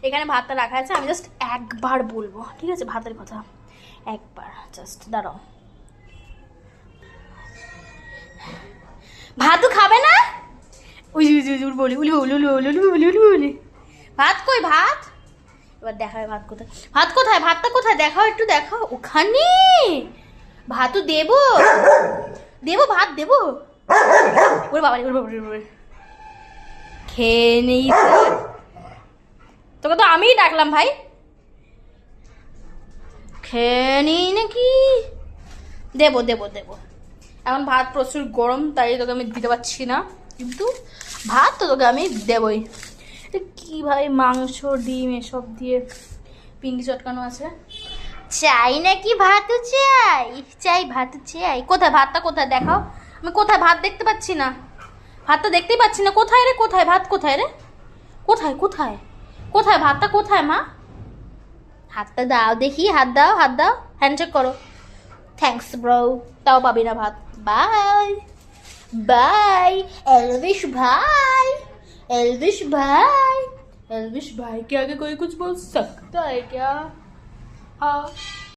এখানে ভাতটা রাখা আছে, আমি জাস্ট একবার বলবো, ঠিক আছে? ভাতের কথা একবার, জাস্ট দাঁড়াও। ভাতও খাবে না? উলি বলি উলি উলি উলি উলি উলি উলি উলি। ভাত কই ভাত? এবার দেখাবে ভাত কোথায়, ভাত কোথায়, ভাতটা কোথায় দেখাও, একটু দেখাও। ওখানে ভাতও দেবো, দেবো ভাত দেবো। ওরে বাবা ওরে বাবা ওরে, খেয়ে নেই তোকে তো আমিই ডাকলাম ভাই, খেয়ে নেই নাকি? দেবো দেবো দেবো। এখন ভাত প্রচুর গরম, তাই তোকে আমি দিতে পারছি না, কিন্তু ভাত তো তোকে আমি দেবই। কি ভাই, মাংস ডিম এসব দিয়ে পিন্ডি চটকানো আছে। চাই নাকি ভাতও চাই? চাই ভাতও চাই। কোথায় ভাতটা, কোথায় দেখাও। আমি কোথায় ভাত দেখতে পাচ্ছি না, ভাতটা দেখতেই পাচ্ছি না। কোথায় রে, কোথায় ভাত, কোথায় রে, কোথায় কোথায় কোথায় ভাতটা কোথায় মা? হাতটা দাও দেখি, হাত দাও, হাত দাও, হ্যান্ডশেক করো। থ্যাঙ্কস ব্রো, তাও পাবি না ভাত। বাই बाय एल्विश भाई, एल्विश भाई, एल्विश भाई के आगे कोई कुछ बोल सकता है क्या? हाँ।